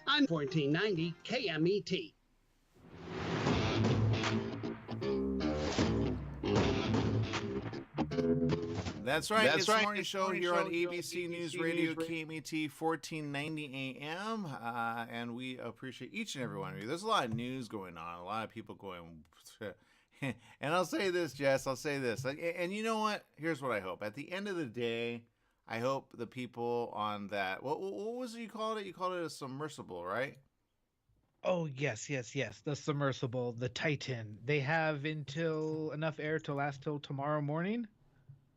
on 1490 KMET. That's right. It's the morning show here on ABC News Radio, KMET 1490 AM. And we appreciate each and every one of you. There's a lot of news going on, a lot of people going. And I'll say this, Jess, I'll say this. And you know what? Here's what I hope. At the end of the day, I hope the people on that, what was it you called it? You called it a submersible, right? Oh, yes, yes, yes. The submersible, the Titan. They have until enough air to last till tomorrow morning.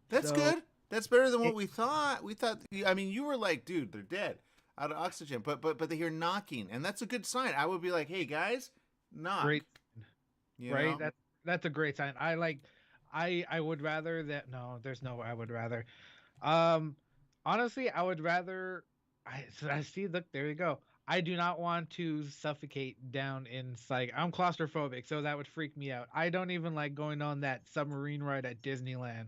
That's So good. That's better than what it, we thought. We thought. I mean, you were like, dude, they're dead out of oxygen. But they hear knocking, and that's a good sign. I would be like, hey guys, knock. great, You right? know. That's a great sign. I would rather that no, there's no I would rather. Um Honestly, I would rather I see, look, there you go. I do not want to suffocate down in like I'm claustrophobic, so that would freak me out. I don't even like going on that submarine ride at Disneyland.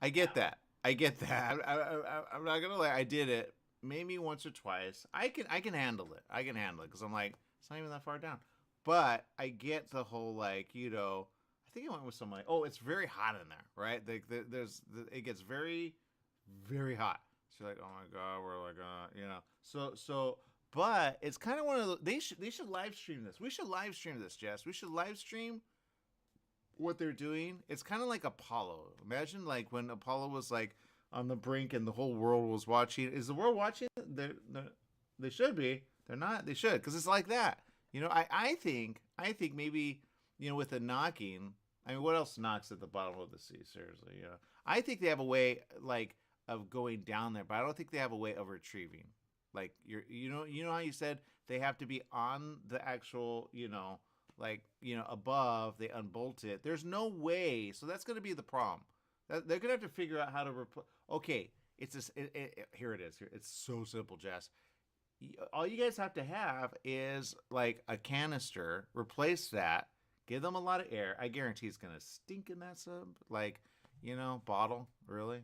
I get that. I get that. I'm not gonna lie. I did it maybe once or twice. I can handle it. I can handle it because I'm like it's not even that far down. But I get the whole like I think I went with some like it's very hot in there, right? It gets very very hot. So you're like, oh my god, we're like so. But it's kind of one of the they should live stream this. We should live stream this, Jess. We should live stream what they're doing. It's kind of like Apollo. Imagine like when Apollo was like on the brink and the whole world was watching. Is the world watching? They should be. They're not. They should because it's like that. I think maybe with the knocking. I mean, what else knocks at the bottom of the sea? Seriously, I think they have a way like of going down there, but I don't think they have a way of retrieving. Like you know how you said they have to be on the actual like above, they unbolt it. There's no way, so that's going to be the problem. They're going to have to figure out how to okay, it's this here it is. Here it's so simple, Jess. All you guys have to have is like a canister, replace that, give them a lot of air. I guarantee it's going to stink in that sub, like bottle. Really,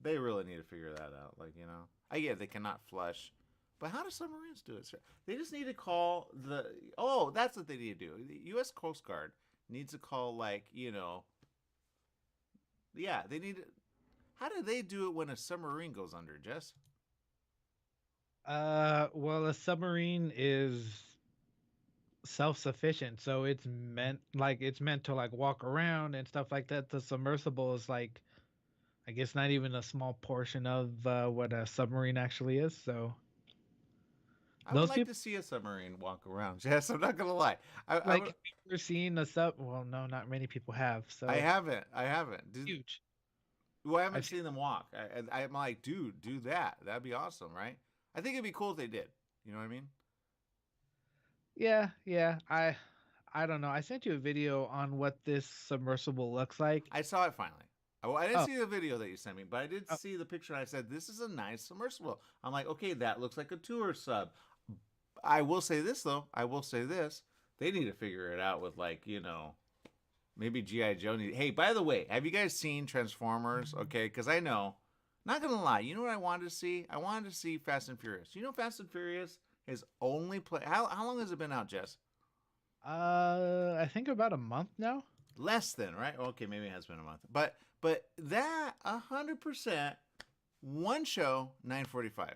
they really need to figure that out. Like I get they cannot flush, but how do submarines do it, sir? They just need to call the. Oh, that's what they need to do. The U.S. Coast Guard needs to call, like, yeah, they need. How do they do it when a submarine goes under, Jess? Well, a submarine is self-sufficient, so it's meant to like walk around and stuff like that. The submersible is like, I guess, not even a small portion of what a submarine actually is. So I would those like people, to see a submarine walk around, Jess. I'm not gonna lie. I like, would. have you ever seen a sub? Well, no, not many people have. I So haven't. I haven't. huge. Well, I haven't I've seen. seen them walk. I'm like, dude, do that. That'd be awesome, right? I think it'd be cool if they did. You know what I mean? Yeah, yeah. I don't know. I sent you a video on what this submersible looks like. I saw it finally. I didn't Oh, see the video that you sent me, but I did oh, see the picture and I said, this is a nice submersible. I'm like, okay, that looks like a tour sub. I will say this, though. I will say this. They need to figure it out with, like, maybe G.I. Joe. Hey, by the way, have you guys seen Transformers? Okay, because I know, not going to lie, you know what I wanted to see? I wanted to see Fast and Furious. You know Fast and Furious is only play. How long has it been out, Jess? I think about a month now. Less than, right? Okay, maybe it has been a month. But that 100% one show 9:45.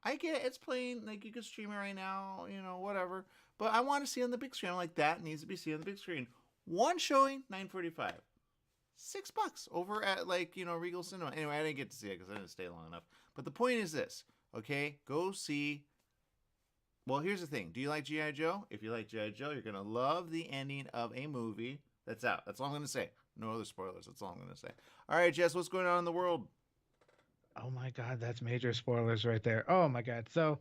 I get it, it's playing like you can stream it right now, whatever. But I want to see on the big screen. I'm like that needs to be seen on the big screen. One showing 9:45. $6 over at like Regal Cinema. Anyway, I didn't get to see it because I didn't stay long enough. But the point is this, okay? Go see. Well, here's the thing. Do you like G.I. Joe? If you like G.I. Joe, you're going to love the ending of a movie that's out. That's all I'm going to say. No other spoilers. That's all I'm going to say. All right, Jess, what's going on in the world? Oh my God, that's major spoilers right there. Oh my God. So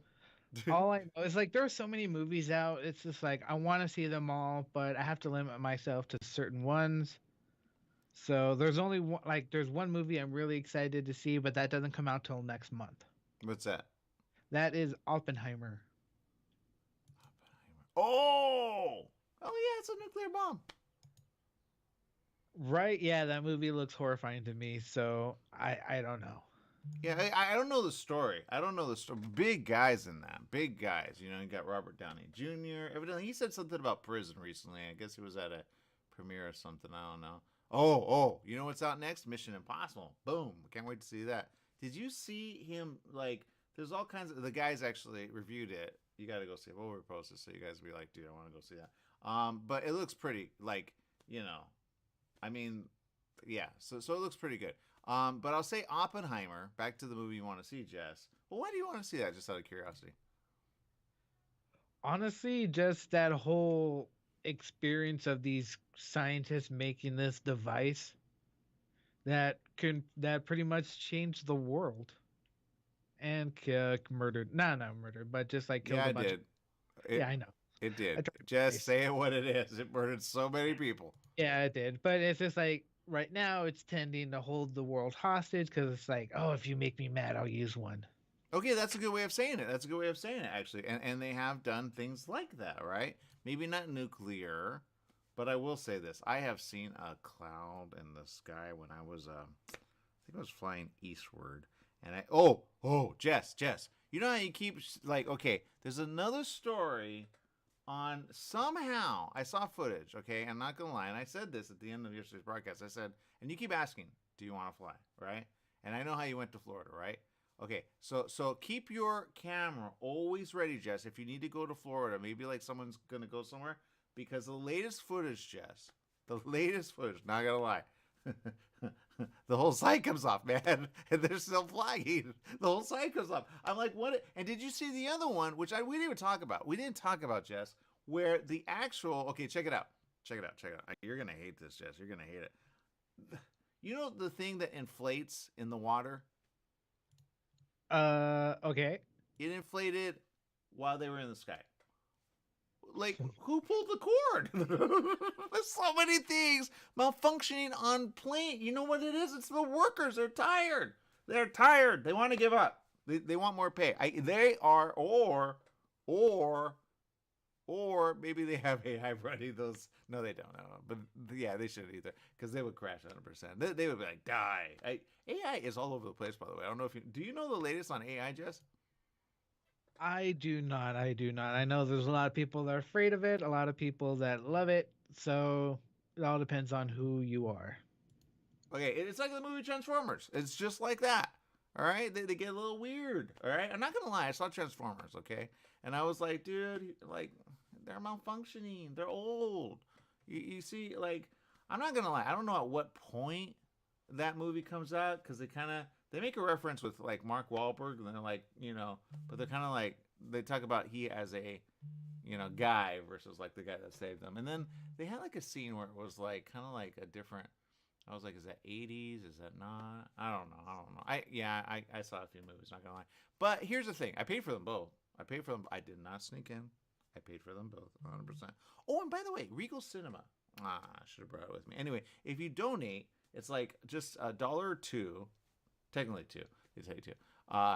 all I know is like there are so many movies out. It's just like I want to see them all, but I have to limit myself to certain ones. So there's only one, like there's one movie I'm really excited to see, but that doesn't come out till next month. What's that? That is Oppenheimer. Oh! Oh, yeah, it's a nuclear bomb. Right? Yeah, that movie looks horrifying to me. So I don't know. Yeah, I don't know the story. I don't know the story. Big guys in that. Big guys. You know, you got Robert Downey Jr. Evidently, he said something about prison recently. I guess he was at a premiere or something. I don't know. Oh, you know what's out next? Mission Impossible. Boom. Can't wait to see that. Did you see him, like, there's all kinds of, the guys actually reviewed it. You got to go see it. We'll repost it so you guys will be like, dude, I want to go see that. But it looks pretty, like, you know, I mean, yeah, so it looks pretty good. But I'll say Oppenheimer. Back to the movie you want to see, Jess. Well, why do you want to see that? Just out of curiosity. Honestly, just that whole experience of these scientists making this device that pretty much changed the world and murdered, not murdered, but just like killed Yeah, a it bunch. did. Yeah, It I know. it I did. tried to Just erase. say it what it is. It murdered so many people. Yeah, it did. But it's just like right now it's tending to hold the world hostage because it's like, oh, if you make me mad, I'll use one. Okay, that's a good way of saying it. That's a good way of saying it, actually. And they have done things like that, right? Maybe not nuclear, but I will say this: I have seen a cloud in the sky when I was, I think I was flying eastward, and Jess, you know how you keep like, okay, there's another story on somehow I saw footage. Okay, I'm not gonna lie, and I said this at the end of yesterday's broadcast. I said, and you keep asking, do you want to fly, right? And I know how you went to Florida, right? Okay, so keep your camera always ready, Jess. If you need to go to Florida, maybe like someone's gonna go somewhere, because the latest footage, Jess, the latest footage. Not gonna lie, the whole site comes off, man, and they're still flying. The whole site comes off. I'm like, what? And did you see the other one, which we didn't even talk about? We didn't talk about, Jess, where the actual. Okay, check it out. Check it out. Check it out. You're gonna hate this, Jess. You're gonna hate it. You know the thing that inflates in the water? Okay. It inflated while they were in the sky. Like, who pulled the cord? There's so many things malfunctioning on plane. You know what it is? It's the workers. They're tired. They're tired. They want to give up. They want more pay. They are, or or maybe they have AI running those. No, they don't. No, but yeah, they shouldn't either, because they would crash 100%. They would be like, die. AI is all over the place, by the way. I don't know if you do. You know the latest on AI, Jess? I do not. I do not. I know there's a lot of people that are afraid of it, a lot of people that love it. So it all depends on who you are. Okay, it's like the movie Transformers. It's just like that. All right, they get a little weird. All right, I'm not gonna lie. I saw Transformers. Okay, and I was like, dude, like they're malfunctioning. They're old. You see, like I'm not gonna lie. I don't know at what point that movie comes out, because they make a reference with like Mark Wahlberg, and they're like, but they're kind of like, they talk about he as a guy versus like the guy that saved them, and then they had like a scene where it was like kind of like a different. I was like, is that 80s? Is that not? I don't know. I saw a few movies, not gonna lie. But here's the thing. I paid for them both. I paid for them. I did not sneak in. I paid for them both, 100%. Oh, and by the way, Regal Cinema. I should have brought it with me. Anyway, if you donate, it's like just $1 or two. Technically two. They tell you two.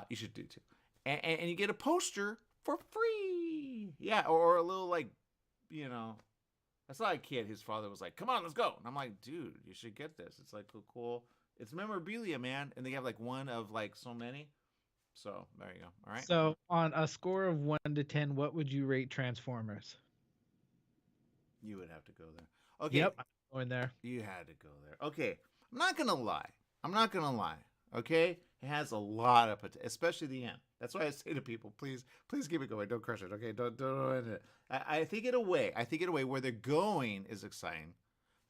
You should do two. And you get a poster for free. Yeah, or a little like, you know, I saw a kid. His father was like, "Come on, let's go." And I'm like, "Dude, you should get this. It's like cool. It's memorabilia, man." And they have like one of like so many. So there you go. All right. So on a score of 1 to 10, what would you rate Transformers? You would have to go there. Okay. Yep, I'm going there. You had to go there. Okay. I'm not gonna lie. I'm not gonna lie. Okay. It has a lot of potential, especially the end. That's why I say to people, please keep it going. Don't crush it. Okay. Don't end it. I think in a way. I think in a way where they're going is exciting,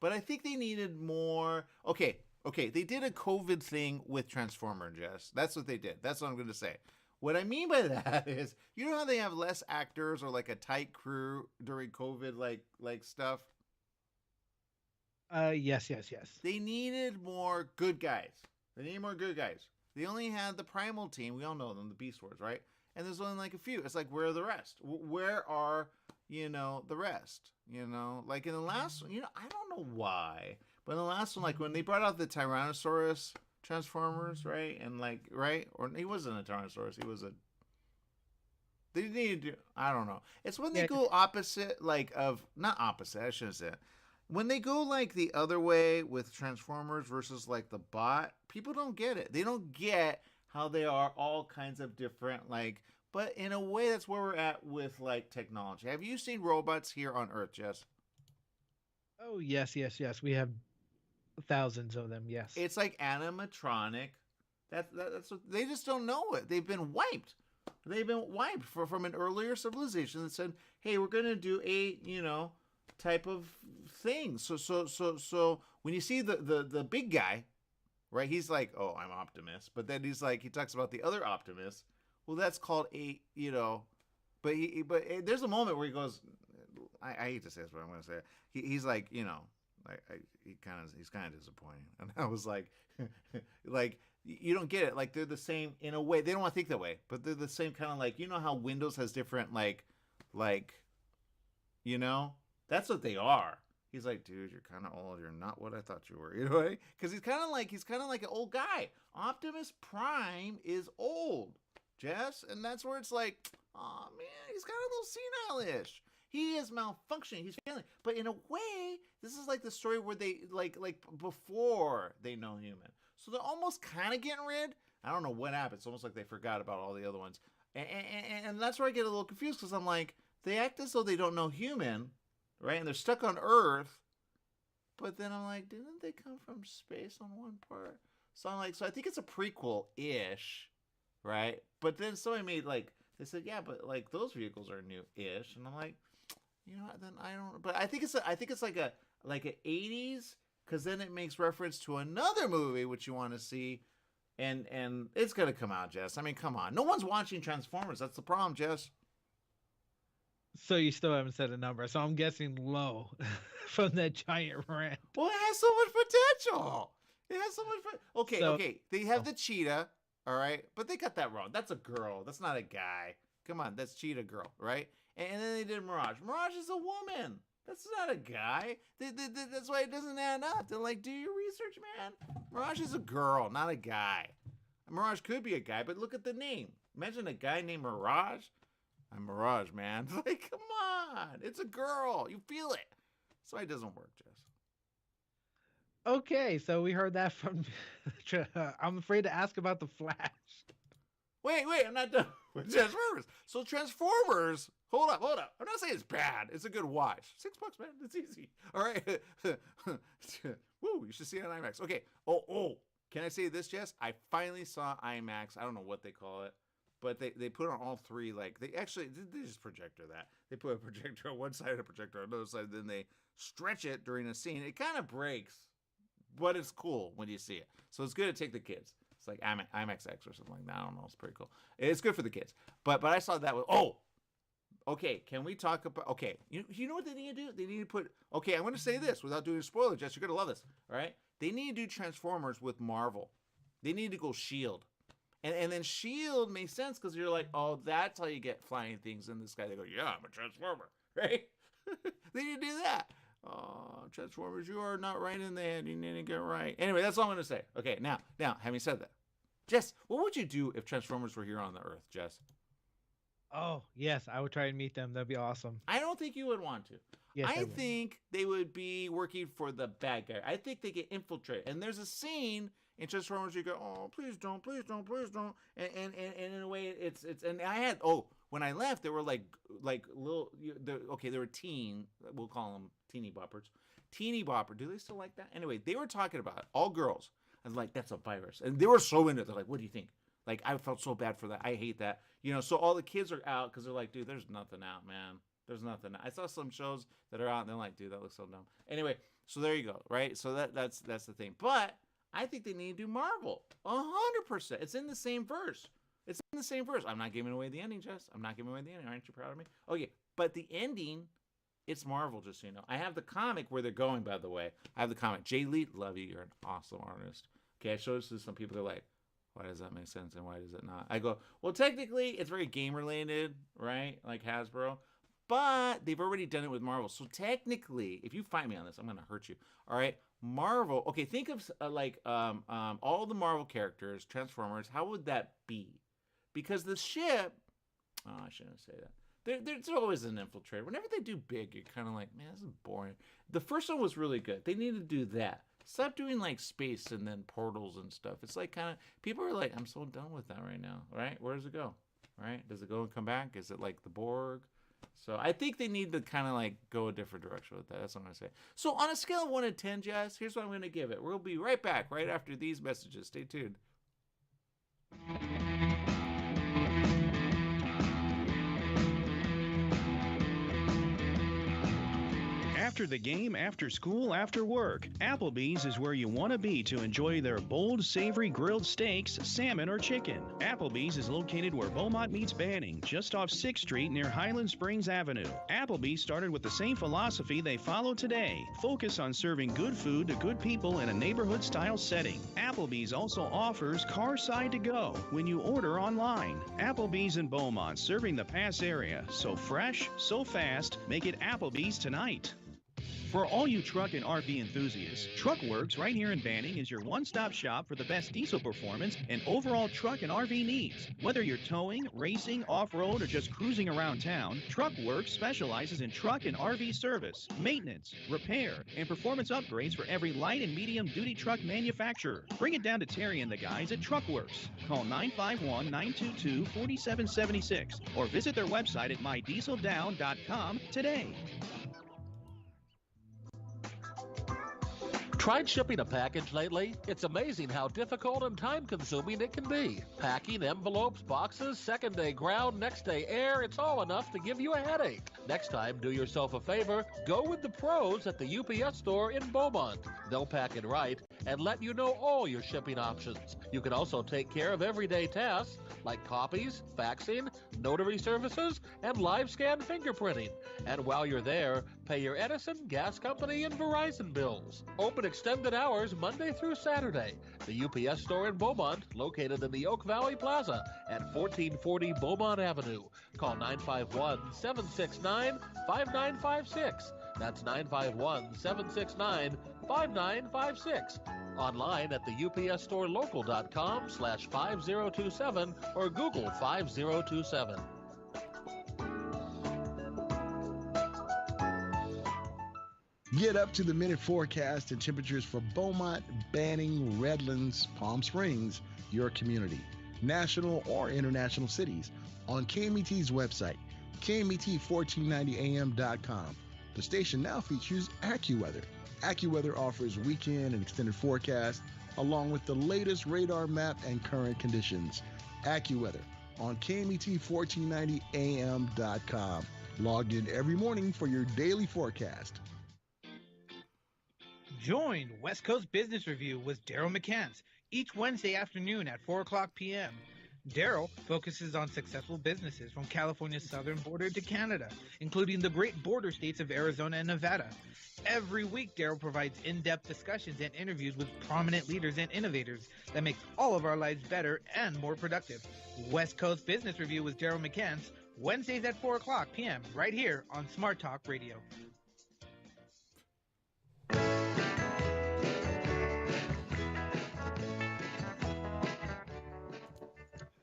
but I think they needed more. Okay. Okay. They did a COVID thing with Transformer, Jess. That's what they did. That's what I'm gonna say. What I mean by that is, you know how they have less actors or like a tight crew during COVID, like stuff. Yes, yes, yes. They needed more good guys. They needed more good guys. They only had the Primal team. We all know them, the Beast Wars, right? And there's only like a few. It's like, where are the rest? Where are, the rest? Like in the last one, I don't know why, but in the last one, like when they brought out the Tyrannosaurus Transformers, right? And like, right? Or he wasn't a Tyrannosaurus. He was a. They needed to. I don't know. It's when they Yeah, go opposite, like of not opposite. I shouldn't say it. When they go like the other way with Transformers versus like the bot, people don't get it. They don't get how they are all kinds of different, like, but in a way, that's where we're at with like technology. Have you seen robots here on Earth, Jess? Oh yes, yes, yes. We have thousands of them. Yes. It's like animatronic. That's what they just don't know it. They've been wiped. They've been wiped from an earlier civilization that said, "Hey, we're gonna do a type of thing." So when you see the big guy, right? He's like, "Oh, I'm Optimus," but then he's like, he talks about the other Optimus. Well, that's called a there's a moment where he goes, I hate to say this, but I'm gonna say it. He's like, he's kind of disappointing, and I was like, like you don't get it. Like they're the same in a way. They don't want to think that way, but they're the same kind of like how Windows has different like that's what they are. He's like, dude, you're kind of old. You're not what I thought you were. You know, because he's kind of like an old guy. Optimus Prime is old, Jess, and that's where it's like, oh man, he's kind of a little senile-ish. He is malfunctioning. He's failing. But in a way, this is like the story where they like before they know human. So they're almost kind of getting rid. I don't know what happened. It's almost like they forgot about all the other ones. And that's where I get a little confused because I'm like, they act as though they don't know human, right? And they're stuck on Earth. But then I'm like, didn't they come from space on one part? So I'm like, so I think it's a prequel-ish, right? But then somebody made they said, yeah, but like those vehicles are new-ish. And I'm like, you know what, then I don't, but I think it's like a 80s, because then it makes reference to another movie which you want to see, and it's gonna come out, Jess. I mean, come on, no one's watching Transformers. That's the problem, Jess. So you still haven't said a number, so I'm guessing low from that giant rant. Well, it has so much potential. It has so much. Okay. They have the cheetah, all right, but they got that wrong. That's a girl. That's not a guy. Come on, that's Cheetah Girl, right? And then they did Mirage. Mirage is a woman. That's not a guy. That's why it doesn't add up. They're like, do your research, man. Mirage is a girl, not a guy. Mirage could be a guy, but look at the name. Imagine a guy named Mirage. I'm Mirage, man. Like, come on. It's a girl. You feel it. That's why it doesn't work, Jess. Okay, so we heard that from. I'm afraid to ask about the Flash. Wait, I'm not done with Transformers. So Transformers, hold up. I'm not saying it's bad. It's a good watch. $6, man. It's easy. All right. Woo, you should see it on IMAX. Okay. Oh, can I say this, Jess? I finally saw IMAX. I don't know what they call it, but they put on all three. Like, they just projector that. They put a projector on one side and a projector on the other side, then they stretch it during a scene. It kind of breaks, but it's cool when you see it. So it's good to take the kids. It's like IMAX X or something like that. I don't know. It's pretty cool. It's good for the kids. But I saw that with, okay. Can we talk about, okay. You know what they need to do? They need to put, okay, I'm going to say this without doing a spoiler, Jess. You're going to love this. All right. They need to do Transformers with Marvel. They need to go S.H.I.E.L.D. And then S.H.I.E.L.D. makes sense because you're like, oh, that's how you get flying things in the sky. They go, yeah, I'm a Transformer. Right? They need to do that. Oh, Transformers, you are not right in the head. You need to get right. Anyway, that's all I'm going to say. Okay, now, having said that, Jess, what would you do if Transformers were here on the Earth, Jess? Oh, yes, I would try and meet them. That'd be awesome. I don't think you would want to. Yes, I think they would be working for the bad guy. I think they get infiltrated. And there's a scene in Transformers where you go, oh, please don't. And in a way, it's and I had, when I left, there were like little, they were teen, we'll call them teeny boppers. Teeny bopper. Do they still like that? Anyway, they were talking about it, all girls. I was like, that's a virus. And they were so into it. They're like, what do you think? Like, I felt so bad for that. I hate that. So all the kids are out because they're like, dude, there's nothing out, man. There's nothing. I saw some shows that are out and they're like, dude, that looks so dumb. Anyway, so there you go, right? So that's the thing. But I think they need to do Marvel. 100%. It's in the same verse. I'm not giving away the ending, Jess. I'm not giving away the ending. Aren't you proud of me? Okay, but the ending, it's Marvel, just so you know. I have the comic where they're going, by the way. I have the comic. Jay Lee, love you. You're an awesome artist. Okay, I showed this to some people. They're like, why does that make sense and why does it not? I go, well, technically, it's very game-related, right? Like Hasbro. But they've already done it with Marvel. So technically, if you fight me on this, I'm going to hurt you. All right? Marvel. Okay, think of all the Marvel characters, Transformers. How would that be? Because the ship, I shouldn't say that. There's always an infiltrator. Whenever they do big, you're kind of like, man, this is boring. The first one was really good. They need to do that. Stop doing like space and then portals and stuff. It's like kind of people are like, I'm so done with that right now. Right? Where does it go? Right? Does it go and come back? Is it like the Borg? So I think they need to kind of like go a different direction with that. That's what I'm gonna say. So on a scale of 1 to 10, Jess, here's what I'm gonna give it. We'll be right back right after these messages. Stay tuned. After the game, after school, after work, Applebee's is where you want to be to enjoy their bold, savory grilled steaks, salmon, or chicken. Applebee's is located where Beaumont meets Banning, just off 6th Street near Highland Springs Avenue. Applebee's started with the same philosophy they follow today. Focus on serving good food to good people in a neighborhood-style setting. Applebee's also offers Carside to Go when you order online. Applebee's in Beaumont, serving the Pass area. So fresh, so fast, make it Applebee's tonight. For all you truck and RV enthusiasts, Truckworks right here in Banning is your one-stop shop for the best diesel performance and overall truck and RV needs. Whether you're towing, racing, off-road, or just cruising around town, Truckworks specializes in truck and RV service, maintenance, repair, and performance upgrades for every light and medium-duty truck manufacturer. Bring it down to Terry and the guys at Truckworks. Call 951-922-4776 or visit their website at mydieseldown.com today. Tried shipping a package lately? It's amazing how difficult and time-consuming it can be. Packing, envelopes, boxes, second-day ground, next-day air, it's all enough to give you a headache. Next time, do yourself a favor, go with the pros at the UPS store in Beaumont. They'll pack it right and let you know all your shipping options. You can also take care of everyday tasks like copies, faxing, notary services, and live scan fingerprinting. And while you're there, pay your Edison, gas company, and Verizon bills. Open extended hours Monday through Saturday. The UPS store in Beaumont, located in the Oak Valley Plaza at 1440 Beaumont Avenue. Call 951-769-5956. That's 951-769-5956. Online at the upsstorelocal.com/5027 or Google 5027. Get up to the minute forecast and temperatures for Beaumont, Banning, Redlands, Palm Springs, your community, national or international cities on KMET's website, KMET1490am.com. The station now features AccuWeather. AccuWeather offers weekend and extended forecasts along with the latest radar map and current conditions. AccuWeather on KMET1490am.com. Log in every morning for your daily forecast. Join West Coast Business Review with Daryl McCants each Wednesday afternoon at 4 o'clock p.m. Daryl focuses on successful businesses from California's southern border to Canada, including the great border states of Arizona and Nevada. Every week, Daryl provides in-depth discussions and interviews with prominent leaders and innovators that makes all of our lives better and more productive. West Coast Business Review with Daryl McCants, Wednesdays at 4 o'clock p.m. right here on Smart Talk Radio.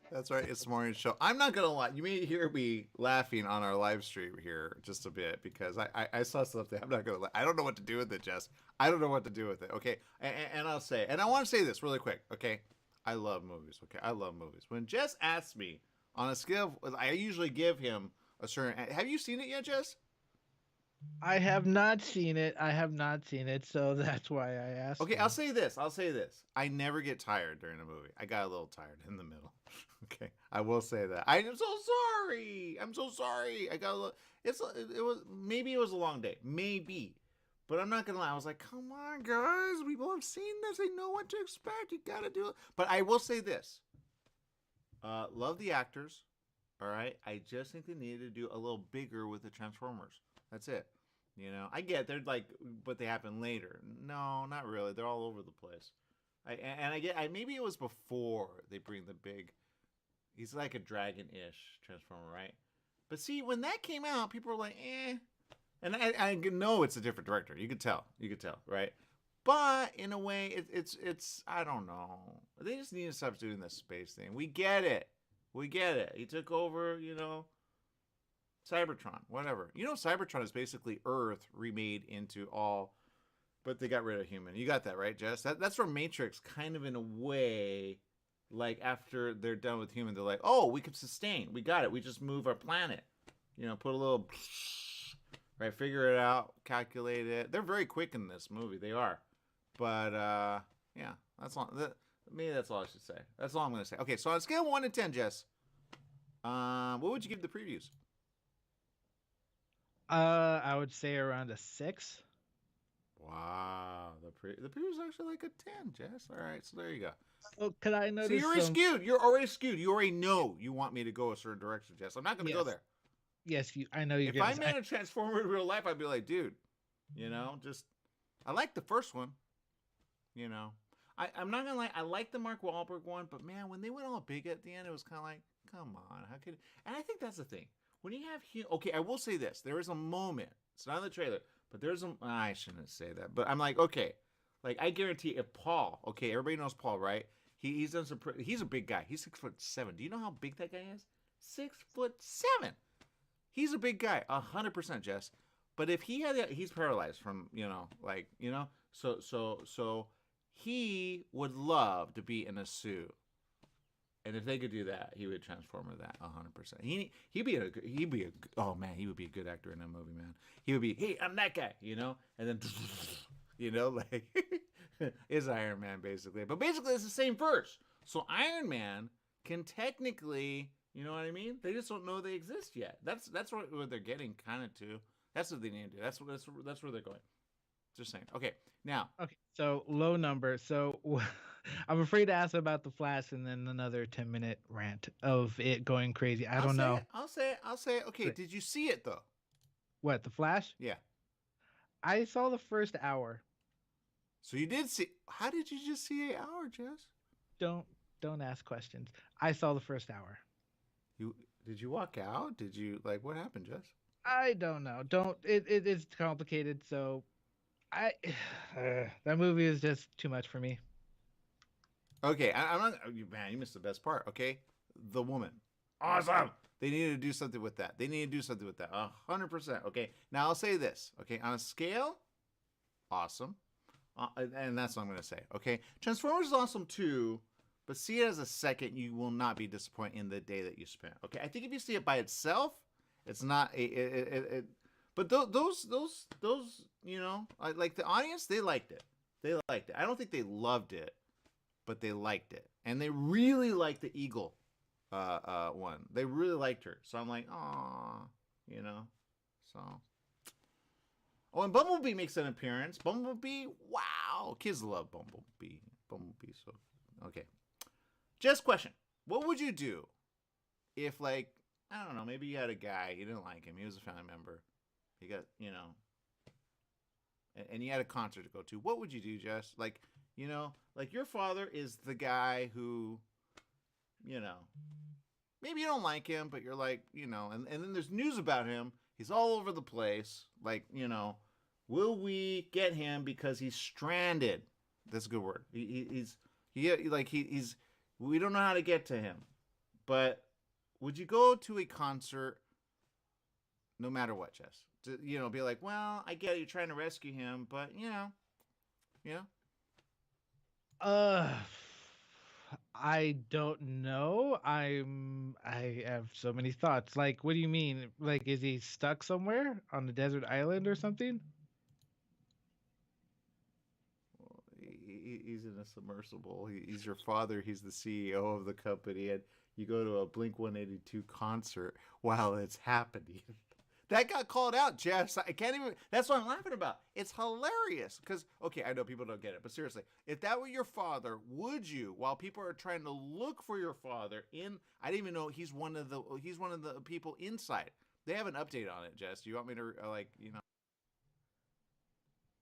That's right. It's the morning show. I'm not gonna lie. You may hear me laughing on our live stream here just a bit because I saw something. I'm not gonna lie. I don't know what to do with it, Jess. I don't know what to do with it. Okay, and I'll say, and I want to say this really quick. Okay, I love movies. Okay, I love movies. When Jess asks me on a scale, I usually give him a certain. Have you seen it yet, Jess? I have not seen it. So that's why I asked. Okay, I'll say this. I never get tired during a movie. I got a little tired in the middle. Okay, I will say that. I'm so sorry. I got a little. It was a long day, maybe, but I'm not gonna lie. I was like, come on, guys. People have seen this. They know what to expect. You gotta do it. But I will say this. Love the actors. All right. I just think they needed to do a little bigger with the Transformers. That's it. You know, I get they're like, but they happen later. No, not really. They're all over the place. Maybe it was before they bring the big. He's like a dragon-ish Transformer, right? But see, when that came out, people were like, eh. And I know it's a different director. You could tell, right? But in a way, it's I don't know. They just need to stop doing this space thing. We get it. He took over, Cybertron, whatever. Cybertron is basically Earth remade into all But they got rid of human. You got that right, Jess? That's where Matrix kind of in a way, like after they're done with human, they're like, oh, we can sustain. We got it. We just move our planet. Put a little, right, figure it out, calculate it. They're very quick in this movie. They are. But, yeah, that's all. Maybe that's all I should say. That's all I'm going to say. Okay, so on a scale of 1 to 10, Jess, what would you give the previews? I would say around a 6. Wow, the preview's actually like a 10, Jess. All right, so there you go. Oh, could I notice? So you're already skewed. You're already skewed. You already know you want me to go a certain direction, Jess. I'm not going to go there. Yes, I know you're. If I met a Transformer in real life, I'd be like, dude, just I like the first one. I'm not gonna lie. I like the Mark Wahlberg one, but man, when they went all big at the end, it was kind of like, come on, how could? And I think that's the thing. When you have okay, I will say this: there is a moment. It's not in the trailer. But there's I shouldn't say that, but I'm like, okay, like I guarantee if Paul, okay, everybody knows Paul, right? He's done some, he's a big guy. He's 6'7". Do you know how big that guy is? 6'7". He's a big guy, 100%, Jess. But if he had, he's paralyzed from, so he would love to be in a suit. And if they could do that, he would transform into that 100%. He'd be a oh man, he would be a good actor in that movie, man. He would be, hey, I'm that guy, and then like is Iron Man basically. But basically it's the same verse. So Iron Man can technically, you know what I mean? They just don't know they exist yet. That's what they're getting kind of to. That's what they need to do. That's where they're going. Just saying. Okay, now. Okay, so low number. So I'm afraid to ask about the Flash and then another 10-minute rant of it going crazy. I don't know. I'll say it. Okay, did you see it though? What, the Flash? Yeah. I saw the first hour. So you did see? How did you just see an hour, Jess? Don't ask questions. I saw the first hour. Did you walk out? Did you like what happened, Jess? I don't know. It's complicated. So that movie is just too much for me. Okay, I'm not. Man, you missed the best part. Okay, the woman, awesome. They needed to do something with that. 100%. Okay, now I'll say this. Okay, on a scale, awesome, and that's what I'm gonna say. Okay, Transformers is awesome too, but see it as a second, you will not be disappointed in the day that you spent. Okay, I think if you see it by itself, it's not But those, like the audience, they liked it. I don't think they loved it, but they liked it, and they really liked the Eagle, one. They really liked her. So I'm like, aw, So. Oh, and Bumblebee makes an appearance. Bumblebee, wow, kids love Bumblebee. So okay. Just question: what would you do if, like, I don't know, maybe you had a guy, you didn't like him, he was a family member. You got, and you had a concert to go to. What would you do, Jess? Like, like your father is the guy who, maybe you don't like him, but you're like, and then there's news about him. He's all over the place. Like, will we get him because he's stranded? That's a good word. He's we don't know how to get to him. But would you go to a concert no matter what, Jess? To, be like, well, I get it, you're trying to rescue him, but I don't know. I have so many thoughts. Like, what do you mean? Like, is he stuck somewhere on a desert island or something? Well, he's in a submersible. He's your father. He's the CEO of the company, and you go to a Blink-182 concert while it's happening. That got called out, Jess. I can't even. That's what I'm laughing about. It's hilarious because, okay, I know people don't get it, but seriously, if that were your father, would you, while people are trying to look for your father I didn't even know he's one of the people inside. They have an update on it, Jess. Do you want me to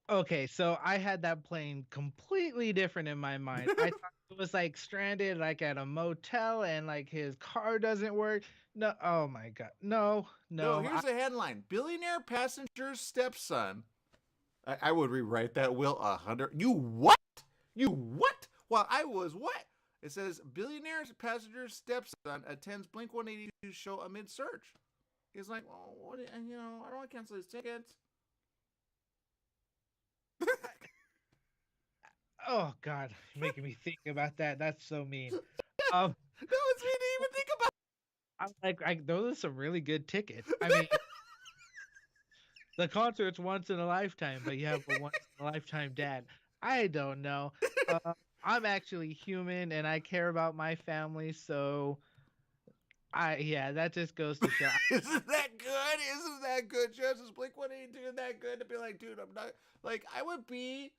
Okay, so I had that playing completely different in my mind. I thought it was like stranded, like at a motel, and like his car doesn't work. No, oh my God, no. Here's the headline: Billionaire passenger's stepson. I would rewrite that, Will, 100. You what? Well, I was what? It says billionaire passenger's stepson attends Blink-182 show amid search. He's like, oh, what? I don't want to cancel his tickets. Oh God, you're making me think about that. That's so mean. Um, No, it's me to even think about. I'm like, those are some really good tickets. I mean, the concert's once in a lifetime, but you have a once in a lifetime dad. I don't know. Uh, I'm actually human, and I care about my family, so yeah, that just goes to show. Isn't that good? Isn't that good? Just Blink 182 that good to be like, dude, I'm not like I would be.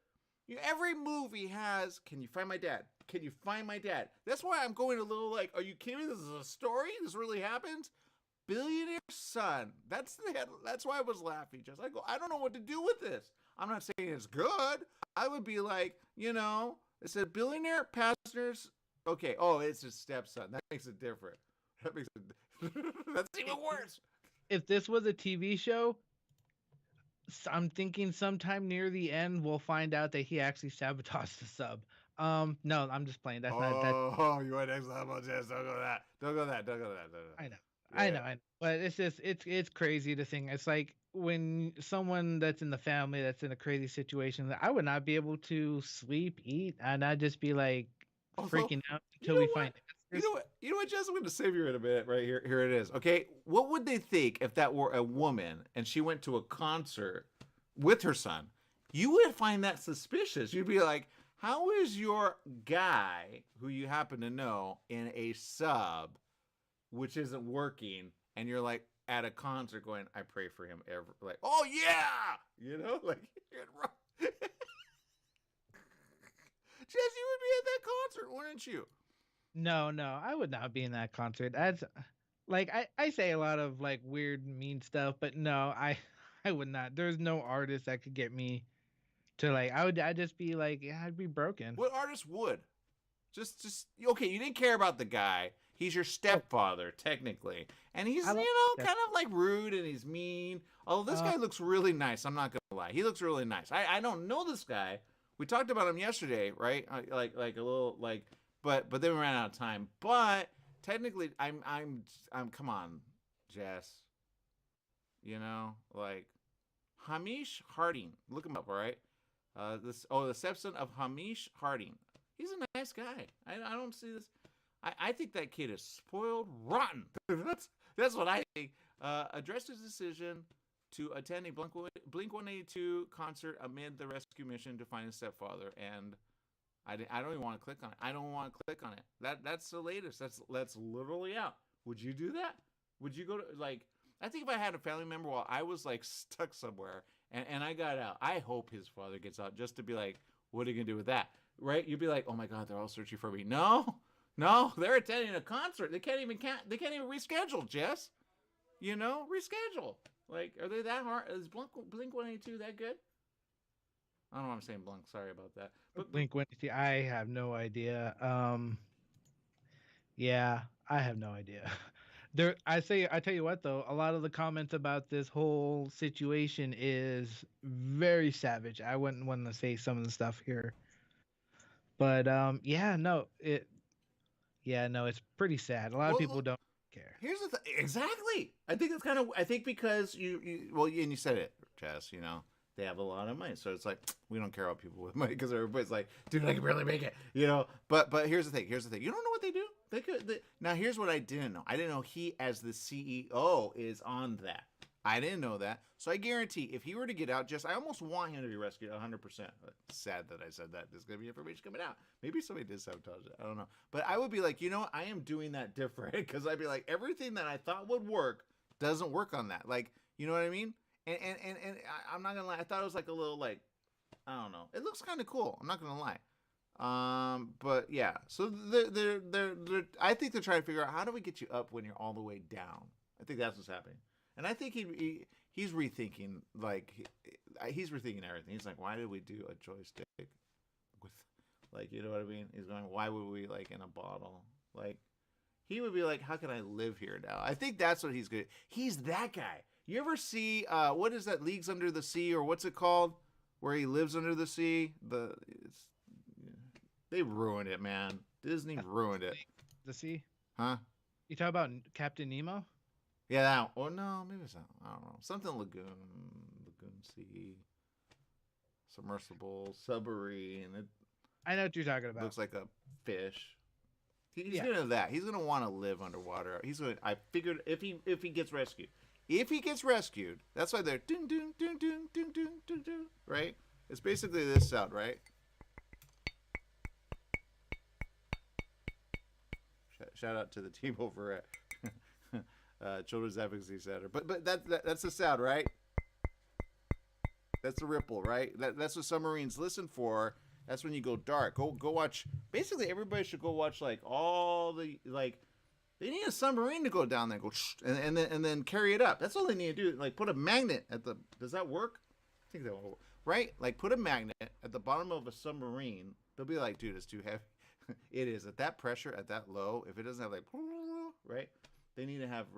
Every movie has. Can you find my dad? Can you find my dad? That's why I'm going a little like, are you kidding me? This is a story. This really happened. Billionaire son. That's why I was laughing. Just I go, I don't know what to do with this. I'm not saying it's good. I would be like, it said billionaire passengers. Okay. Oh, it's his stepson. That makes it different. That makes it. That's even worse. If this was a TV show, I'm thinking sometime near the end we'll find out that he actually sabotaged the sub. No, I'm just playing. That's not that. Oh, you went next level, Jess. Don't go that. Don't go that. Don't go that. Don't go that. I know. Yeah. I know, but it's just it's crazy to think. It's like when someone that's in the family that's in a crazy situation, I would not be able to sleep, eat, and I'd just be like Also, freaking out you until know we what? find You know what? You know what, Jess? I'm going to save you in a minute. Right here. Here it is. Okay. What would they think if that were a woman and she went to a concert with her son? You would find that suspicious. You'd be like, how is your guy who you happen to know in a sub which isn't working, and you're like at a concert going, I pray for him ever, like, oh yeah, like you're wrong. Jess, you would be at that concert, wouldn't you? No, I would not be in that concert. That's like I say a lot of like weird mean stuff, but no, I would not. There's no artist that could get me to like I'd just be like, yeah, I'd be broken. What artist would? Just okay, you didn't care about the guy. He's your stepfather, technically. And he's, kind of like rude and he's mean. Although this guy looks really nice. I'm not going to lie. He looks really nice. I don't know this guy. We talked about him yesterday, right? Like a little, like, but then we ran out of time. But technically, I'm come on, Jess. Like, Hamish Harding. Look him up, all right? The stepson of Hamish Harding. He's a nice guy. I don't see this. I think that kid is spoiled rotten. That's what I think. Addressed his decision to attend a Blink-182 concert amid the rescue mission to find his stepfather, and I don't even want to click on it. I don't want to click on it. That's the latest. That's literally out. Would you do that? Would you go to like? I think if I had a family member while I was like stuck somewhere and I got out, I hope his father gets out just to be like, what are you gonna do with that? Right? You'd be like, oh my God, they're all searching for me. No, they're attending a concert. They can't even reschedule, Jess. Reschedule. Like, are they that hard? Is Blink-182 that good? I don't know why I'm saying Blink. Sorry about that. But Blink-182, I have no idea. Yeah, I have no idea. I tell you what though, a lot of the comments about this whole situation is very savage. I wouldn't want to say some of the stuff here. But it's pretty sad. A lot of people don't care. Here's the thing. Exactly. I think because you said it, Jess, they have a lot of money. So it's like, we don't care about people with money because everybody's like, dude, I can barely make it, But here's the thing. You don't know what they do? Now, here's what I didn't know. I didn't know he, as the CEO, is on that. I didn't know that. So I guarantee if he were to get out, I almost want him to be rescued 100%. Sad that I said that. There's going to be information coming out. Maybe somebody did sabotage it. I don't know. But I would be like, I am doing that different. Because I'd be like, everything that I thought would work doesn't work on that. Like, you know what I mean? And I'm not going to lie. I thought it was like a little like, I don't know. It looks kind of cool. I'm not going to lie. But yeah. So they're I think they're trying to figure out how do we get you up when you're all the way down. I think that's what's happening. And I think he's rethinking, like, he's rethinking everything. He's like, why did we do a joystick with, like, you know what I mean? He's going, why would we, like, in a bottle? Like, he would be like, how can I live here now? I think that's what he's good. He's that guy. You ever see, what is that, Leagues Under the Sea, or what's it called? Where he lives under the sea? They ruined it, man. Disney ruined it. The sea? Huh? You talk about Captain Nemo? Yeah, that. Or no, maybe it's not. I don't know. Something Lagoon Sea, submersible, submarine. I know what you're talking about. Looks like a fish. He's Yeah. gonna that. He's gonna want to live underwater. He's gonna. I figured if he gets rescued, that's why they're dun dun dun dun dun dun dun dun. Right? It's basically this sound, right? Shout out to the team over at Children's Advocacy Center. But that's the sound, right? That's the ripple, right? That's what submarines listen for. That's when you go dark. Go watch. Basically, everybody should go watch like all the like. They need a submarine to go down there, go and then carry it up. That's all they need to do. Like put a magnet at the. Does that work? I think that will work. Right? Like put a magnet at the bottom of a submarine. They'll be like, dude, it's too heavy. It is at that pressure, at that low. If it doesn't have like, right? They need to have.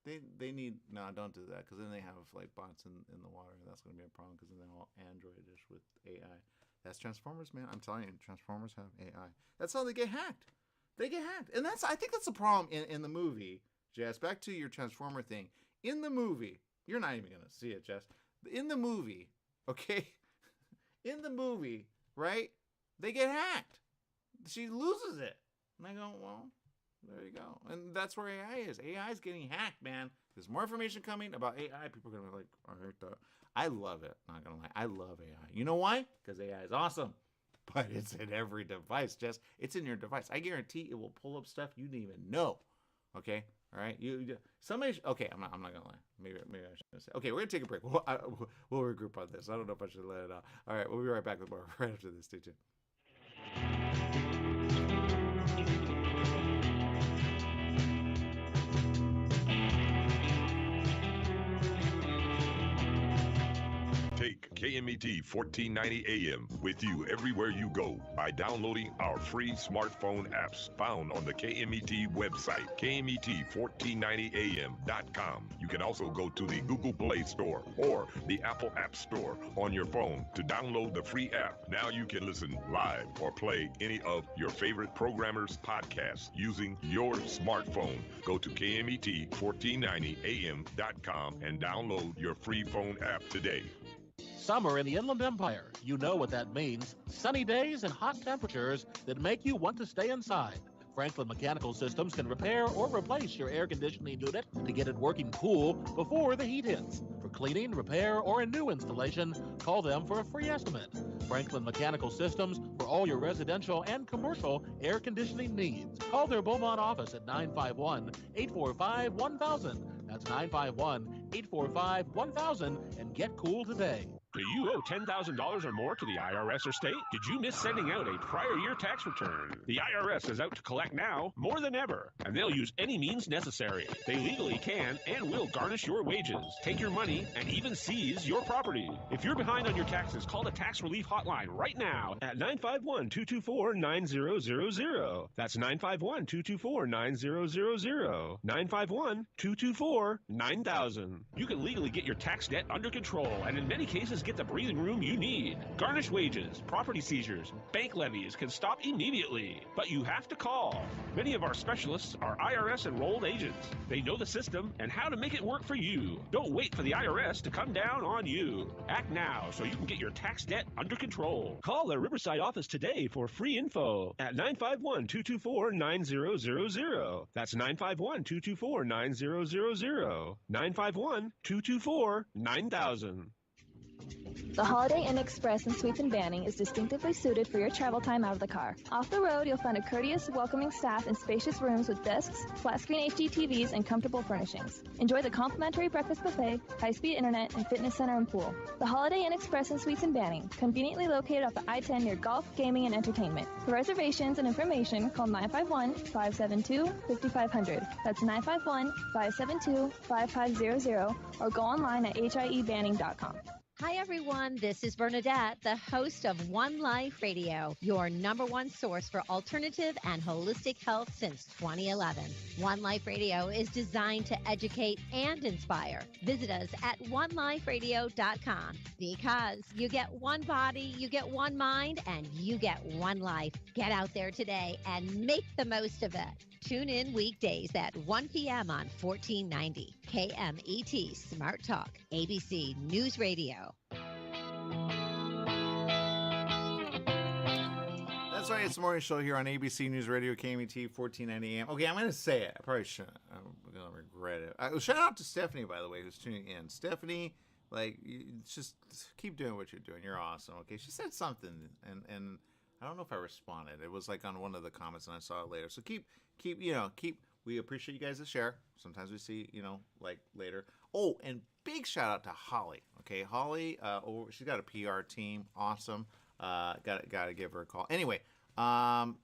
They need don't do that because then they have like bots in the water. That's going to be a problem because then they're all Androidish with AI. That's Transformers, man. I'm telling you, Transformers have AI. That's how they get hacked. They get hacked, and I think that's the problem in the movie. Jess, back to your Transformer thing. In the movie, you're not even gonna see it, Jess. In the movie, okay, in the movie, right? They get hacked. She loses it, and I go, well, there you go. And that's where AI is. AI is getting hacked, man. There's more information coming about AI. People are gonna be like, I hate that. I love it. Not gonna lie, I love AI. You know why? Because AI is awesome. But it's in every device, Jess. It's in your device. I guarantee it will pull up stuff you didn't even know. Okay, all right. Somebody. Okay, I'm not gonna lie. Maybe I shouldn't say. Okay, we're gonna take a break. We'll regroup on this. I don't know if I should let it out. All right, we'll be right back with more right after this. Stay tuned. Take KMET 1490 AM with you everywhere you go by downloading our free smartphone apps found on the KMET website, KMET1490am.com. You can also go to the Google Play Store or the Apple App Store on your phone to download the free app. Now you can listen live or play any of your favorite programmers' podcasts using your smartphone. Go to KMET1490am.com and download your free phone app today. Summer in the Inland Empire. You know what that means. Sunny days and hot temperatures that make you want to stay inside. Franklin Mechanical Systems can repair or replace your air conditioning unit to get it working cool before the heat hits. For cleaning, repair, or a new installation, call them for a free estimate. Franklin Mechanical Systems for all your residential and commercial air conditioning needs. Call their Beaumont office at 951-845-1000. That's 951-845-1000 and get cool today. Do you owe $10,000 or more to the IRS or state? Did you miss sending out a prior year tax return? The IRS is out to collect now more than ever, and they'll use any means necessary. They legally can and will garnish your wages, take your money, and even seize your property. If you're behind on your taxes, call the Tax Relief Hotline right now at 951-224-9000. That's 951-224-9000. 951-224-9000. You can legally get your tax debt under control, and in many cases, get the breathing room you need. Garnished wages, property seizures, bank levies can stop immediately, but you have to call. Many of our specialists are IRS enrolled agents. They know the system and how to make it work for you. Don't wait for the IRS to come down on you. Act now so you can get your tax debt under control. Call the Riverside office today for free info at 951-224-9000. That's 951-224-9000. 951-224-9000. The Holiday Inn Express in Suites and Banning is distinctively suited for your travel time out of the car. Off the road, you'll find a courteous, welcoming staff and spacious rooms with desks, flat-screen HD TVs, and comfortable furnishings. Enjoy the complimentary breakfast buffet, high-speed internet, and fitness center and pool. The Holiday Inn Express in Suites and Banning, conveniently located off the I-10 near golf, gaming, and entertainment. For reservations and information, call 951-572-5500. That's 951-572-5500, or go online at hiebanning.com. Hi, everyone. This is Bernadette, the host of One Life Radio, your #1 source for alternative and holistic health since 2011. One Life Radio is designed to educate and inspire. Visit us at oneliferadio.com because you get one body, you get one mind, and you get one life. Get out there today and make the most of it. Tune in weekdays at 1 p.m. on 1490 KMET Smart Talk, ABC News Radio. Sports Audience Morning Show here on ABC News Radio, KMET, 1490 AM. Okay, I'm going to say it. I probably shouldn't. I'm going to regret it. Shout out to Stephanie, by the way, who's tuning in. Stephanie, like, you just keep doing what you're doing. You're awesome, okay? She said something, and I don't know if I responded. It was, like, on one of the comments, and I saw it later. So keep, we appreciate you guys to share. Sometimes we see, like, later. Oh, and big shout out to Holly, okay? Holly, she's got a PR team. Awesome. Got to give her a call. Anyway,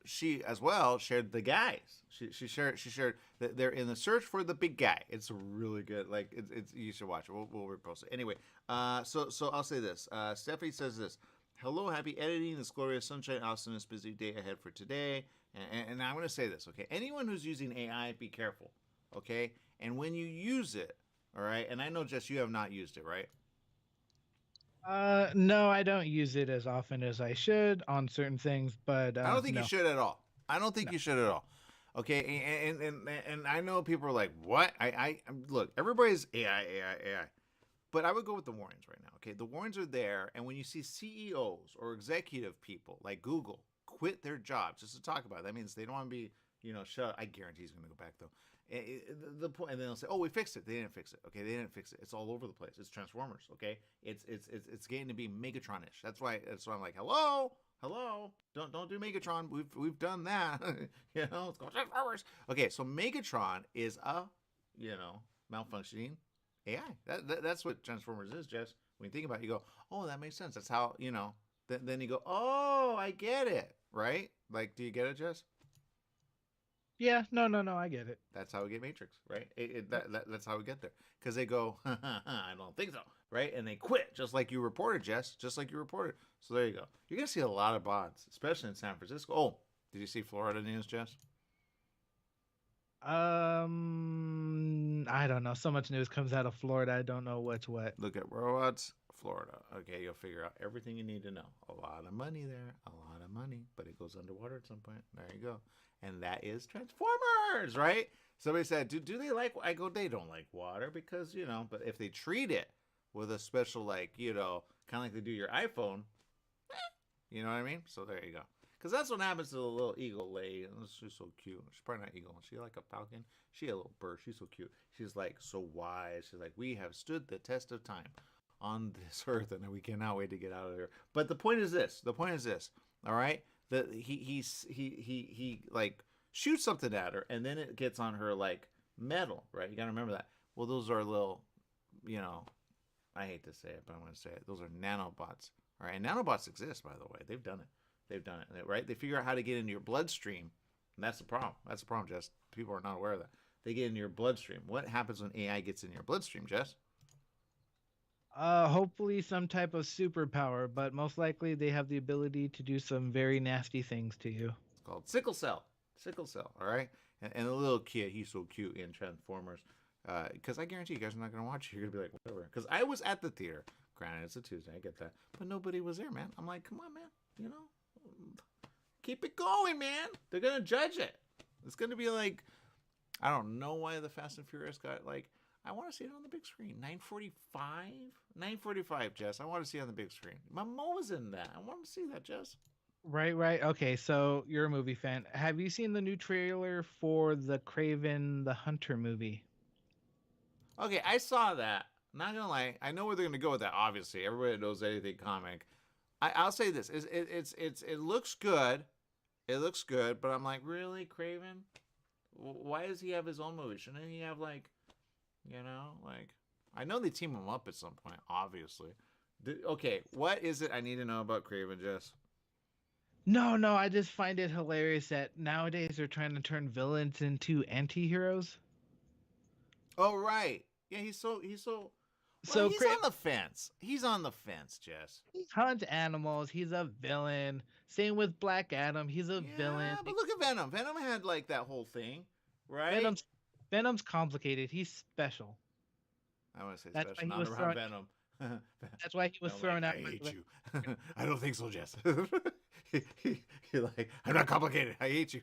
she as well shared the guys. She shared that they're in the search for the big guy. It's really good. Like it's you should watch it. We'll repost it. Anyway, so I'll say this. Stephanie says this. Hello, happy editing. This glorious sunshine, awesome, this busy day ahead for today. And I'm going to say this. Okay, anyone who's using AI, be careful. Okay, and when you use it, all right. And I know, Jess, you have not used it, right? No, I don't use it as often as I should on certain things, but I don't think you should at all. I don't think you should at all. Okay, and I know people are like, what? I look, everybody's AI, but I would go with the warnings right now. Okay, the warnings are there, and when you see CEOs or executive people like Google quit their jobs just to talk about it, that means they don't want to be, shut. I guarantee he's going to go back though. The point, and then they'll say, "Oh, we fixed it." They didn't fix it. Okay, they didn't fix it. It's all over the place. It's Transformers. Okay, it's getting to be Megatron-ish. That's why I'm like, hello, don't do Megatron. We've done that. It's called Transformers. Okay, so Megatron is a malfunctioning AI. That's what Transformers is, Jess. When you think about it, you go, oh, that makes sense. That's how Then you go, oh, I get it. Right? Like, do you get it, Jess? Yeah, no, I get it. That's how we get Matrix, right? That's how we get there. Because they go, I don't think so, right? And they quit, just like you reported, Jess, just like you reported. So there you go. You're going to see a lot of bots, especially in San Francisco. Oh, did you see Florida news, Jess? I don't know. So much news comes out of Florida. I don't know what's what. Look at robots, Florida. Okay, you'll figure out everything you need to know. A lot of money there, a lot of money, but it goes underwater at some point. There you go. And that is Transformers, right? Somebody said, do they like, I go, they don't like water because, but if they treat it with a special, like, kind of like they do your iPhone, you know what I mean? So there you go. Because that's what happens to the little eagle lady. She's so cute. She's probably not eagle. She's like a falcon. She a little bird. She's so cute. She's like so wise. She's like, we have stood the test of time on this earth, and we cannot wait to get out of here. But the point is this. All right? That he like shoots something at her, and then it gets on her like metal, right? You gotta remember that. Well, those are little, I hate to say it, but I'm gonna say it. Those are nanobots, all right? And nanobots exist, by the way. They've done it, right? They figure out how to get into your bloodstream, and that's the problem. That's the problem, Jess. People are not aware of that. They get into your bloodstream. What happens when AI gets in your bloodstream, Jess? Hopefully some type of superpower, but most likely they have the ability to do some very nasty things to you. It's called sickle cell. All right? And the little kid, he's so cute in Transformers. Because I guarantee you guys are not going to watch it. You're going to be like, whatever. Because I was at the theater. Granted, it's a Tuesday. I get that. But nobody was there, man. I'm like, come on, man. Keep it going, man. They're going to judge it. It's going to be like, I don't know why the Fast and Furious got like, I want to see it on the big screen. 9:45, Jess. I want to see it on the big screen. Momoa's in that. I want to see that, Jess. Right. Okay, so you're a movie fan. Have you seen the new trailer for the Kraven the Hunter movie? Okay, I saw that. Not gonna lie, I know where they're gonna go with that. Obviously, everybody knows anything comic. I'll say this: it looks good. It looks good, but I'm like, really, Kraven? Why does he have his own movie? Shouldn't he have like? I know they team him up at some point, obviously. Okay, what is it I need to know about Kraven, Jess? No, I just find it hilarious that nowadays they're trying to turn villains into anti-heroes. Oh, right. Yeah, he's on the fence. He's on the fence, Jess. He hunts animals. He's a villain. Same with Black Adam. He's a villain. Yeah, but look at Venom. Venom had like that whole thing, right? Venom's complicated. He's special. I want to say special, not around Venom. That's why he was thrown out. I hate you. I don't think so, Jess. You're like, I'm not complicated. I hate you.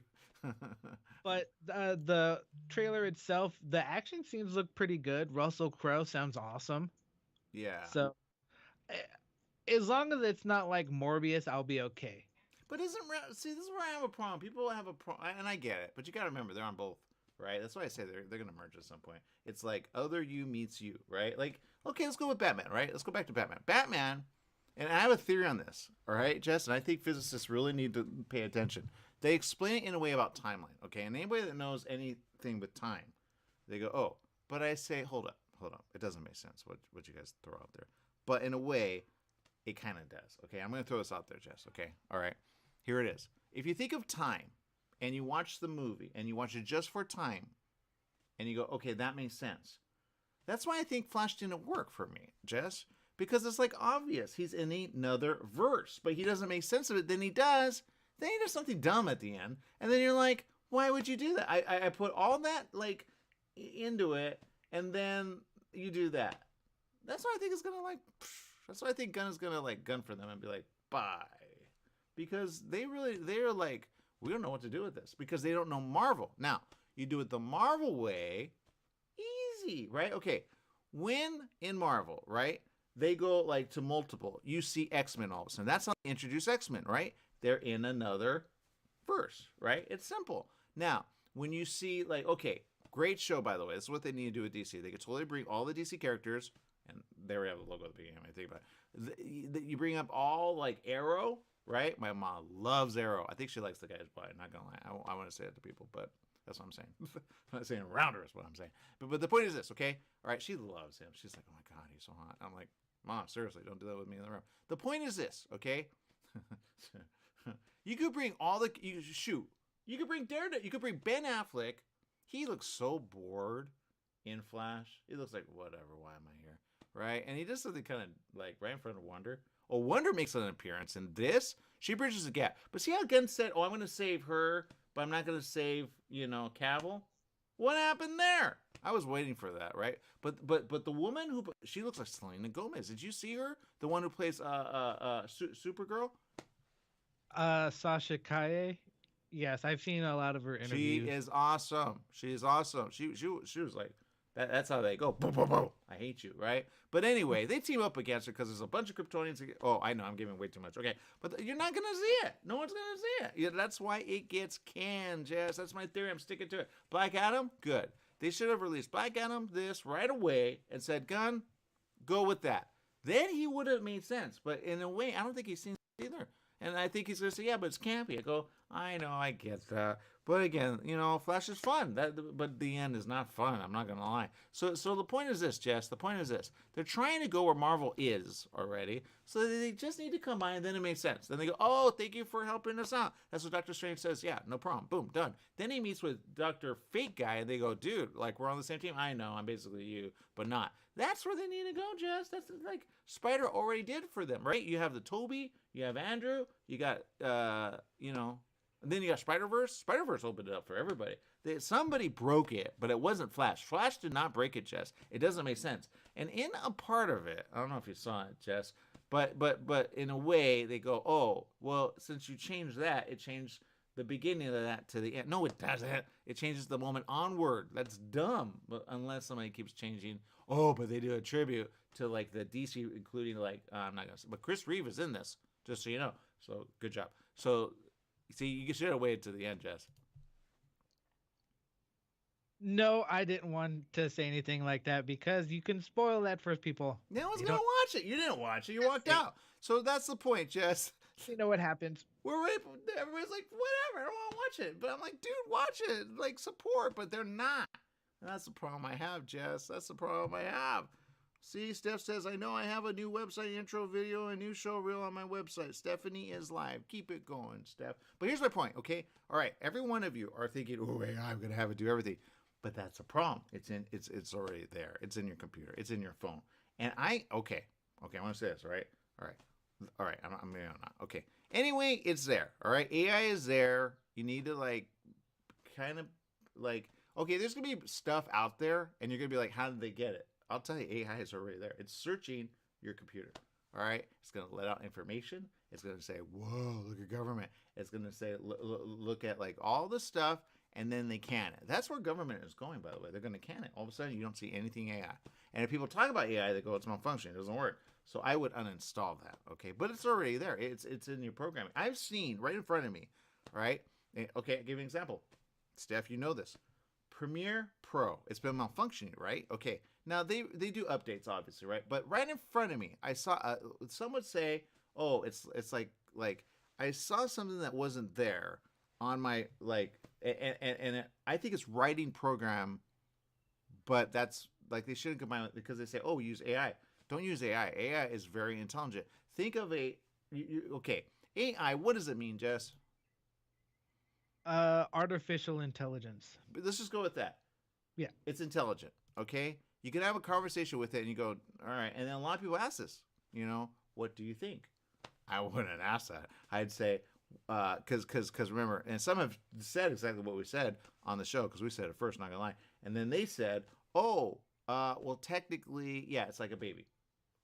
But the trailer itself, the action scenes look pretty good. Russell Crowe sounds awesome. Yeah. So as long as it's not like Morbius, I'll be okay. But see, this is where I have a problem. People have a problem, and I get it, but you got to remember they're on both, right? That's why I say they're going to merge at some point. It's like other you meets you, right? Like, okay, let's go with Batman, right? Let's go back to Batman. Batman, and I have a theory on this, all right, Jess, and I think physicists really need to pay attention. They explain it in a way about timeline, okay? And anybody that knows anything with time, they go, oh, but I say, hold up. It doesn't make sense what you guys throw out there. But in a way, it kind of does, okay? I'm going to throw this out there, Jess, okay? All right, here it is. If you think of time and you watch the movie and you watch it just for time and you go, okay, that makes sense. That's why I think Flash didn't work for me, Jess, because it's like obvious. He's in another verse, but he doesn't make sense of it. Then he does. Then he does something dumb at the end. And then you're like, why would you do that? I put all that like into it, and then you do that. That's why I think it's going to like, that's why I think Gunn is going to like gun for them and be like, bye. Because they're like, we don't know what to do with this because they don't know Marvel. Now, you do it the Marvel way, easy, right? Okay, when in Marvel, right, they go like to multiple, you see X-Men all of a sudden. That's how they introduce X-Men, right? They're in another verse, right? It's simple. Now, when you see like, okay, great show, by the way. This is what they need to do with DC. They could totally bring all the DC characters, and there we have the logo at the beginning. I think about it. You bring up all like Arrow, right? My mom loves Arrow. I think she likes the guy's butt. Not gonna lie. I want to say it to people, but that's what I'm saying. I'm not saying around her is what I'm saying. But the point is this, okay? All right, she loves him. She's like, oh my God, he's so hot. I'm like, Mom, seriously, don't do that with me in the room. The point is this, okay? You could bring you could bring Daredevil. You could bring Ben Affleck. He looks so bored in Flash. He looks like, whatever, why am I here? Right? And he does something kind of like right in front of Wonder. Oh, Wonder makes an appearance in this. She bridges the gap. But see how Gunn said, oh, I'm going to save her, but I'm not going to save, Cavill? What happened there? I was waiting for that, right? But the woman she looks like Selena Gomez. Did you see her? The one who plays Supergirl? Sasha Kaye. Yes, I've seen a lot of her interviews. She is awesome. She is awesome. She was like, that's how they go. Boom, boom, boom. I hate you, right? But anyway, they team up against her because there's a bunch of Kryptonians. Oh, I know, I'm giving way too much. Okay, but you're not going to see it. No one's going to see it. Yeah, that's why it gets canned, Jess. That's my theory. I'm sticking to it. Black Adam, good. They should have released Black Adam this right away and said, Gunn, go with that. Then he would have made sense. But in a way, I don't think he's seen it either. And I think he's going to say, yeah, but it's campy. I go, I know, I get that. But again, Flash is fun. But the end is not fun. I'm not going to lie. So the point is this, Jess. The point is this. They're trying to go where Marvel is already. So they just need to combine, and then it makes sense. Then they go, oh, thank you for helping us out. That's what Doctor Strange says. Yeah, no problem. Boom, done. Then he meets with Dr. Fate Guy, and they go, dude, like, we're on the same team. I know, I'm basically you, but not. That's where they need to go, Jess. That's like Spider already did for them, right? You have the Toby, you have Andrew, you got, and then you got Spider-Verse. Spider-Verse opened it up for everybody. Somebody broke it, but it wasn't Flash. Flash did not break it, Jess. It doesn't make sense. And in a part of it, I don't know if you saw it, Jess, but in a way, they go, oh, well, since you changed that, it changed the beginning of that to the end. No, it doesn't. It changes the moment onward. That's dumb. But unless somebody keeps changing, oh, but they do a tribute to like the DC, including like, I'm not going to say, but Chris Reeve is in this, just so you know. So good job. So, see, you should have waited to the end, Jess. No, I didn't want to say anything like that because you can spoil that for people. No one's going to watch it. You didn't watch it. You walked out. So that's the point, Jess. You know what happens. Everybody's like, whatever, I don't want to watch it. But I'm like, dude, watch it. Like, support. But they're not. That's the problem I have, Jess. That's the problem I have. See, Steph says, I know I have a new website intro video, a new show reel on my website. Stephanie is live. Keep it going, Steph. But here's my point, okay? All right, every one of you are thinking, oh, I'm going to have it do everything. But that's a problem. It's already there. It's in your computer. It's in your phone. And okay, I want to say this, all right? All right, I'm not. Okay. Anyway, it's there, all right? AI is there. You need to, like, kind of, like, okay, there's going to be stuff out there, and you're going to be like, how did they get it? I'll tell you, AI is already there. It's searching your computer, all right? It's going to let out information. It's going to say, whoa, look at government. It's going to say, look at, like, all the stuff, and then they can it. That's where government is going, by the way. They're going to can it. All of a sudden, you don't see anything AI. And if people talk about AI, they go, it's malfunctioning. It doesn't work. So I would uninstall that, okay? But it's already there. It's in your programming. I've seen right in front of me, all right? Okay, I'll give you an example. Steph, you know this. Premiere Pro. It's been malfunctioning, right? Okay. Now, they do updates, obviously, right? But right in front of me, I saw some would say, oh, it's like I saw something that wasn't there on my, like, and I think it's writing program, but that's, like, they shouldn't combine it because they say, oh, use AI. Don't use AI. AI is very intelligent. Think of okay, AI, what does it mean, Jess? Artificial intelligence. But let's just go with that. Yeah. It's intelligent, okay? You can have a conversation with it and you go, all right. And then a lot of people ask this, what do you think? I wouldn't ask that. I'd say, because remember, and some have said exactly what we said on the show, because we said it first, not gonna lie. And then they said, oh, well, technically, yeah, it's like a baby.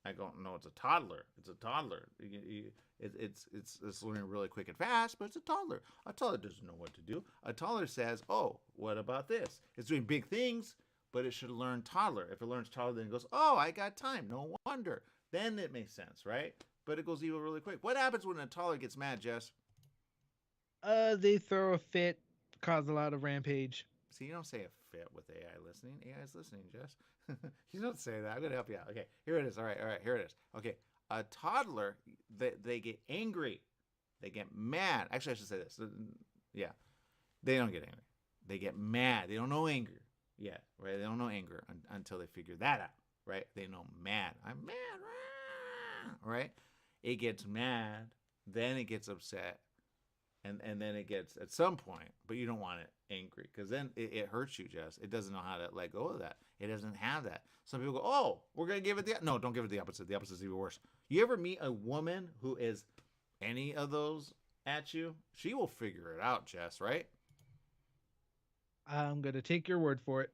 I go, no, it's a toddler. It's a toddler. It's learning really quick and fast, but it's a toddler. A toddler doesn't know what to do. A toddler says, oh, what about this? It's doing big things, but it should learn toddler. If it learns toddler, then it goes, oh, I got time. No wonder. Then it makes sense, right? But it goes evil really quick. What happens when a toddler gets mad, Jess? They throw a fit, cause a lot of rampage. See, you don't say a fit with AI listening. AI is listening, Jess. You don't say that. I'm going to help you out. Okay, here it is. All right, here it is. Okay, a toddler, they get angry. They get mad. Actually, I should say this. Yeah, they don't get angry. They get mad. They don't know anger yet, right? They don't know anger until they figure that out, right? They know mad. I'm mad, right? It gets mad. Then it gets upset. And then it gets at some point, but you don't want it angry because then it hurts you, Jess. It doesn't know how to let go of that. It doesn't have that. Some people go, oh, we're going to give it no, don't give it the opposite. The opposite is even worse. You ever meet a woman who is any of those at you? She will figure it out, Jess, right? I'm going to take your word for it.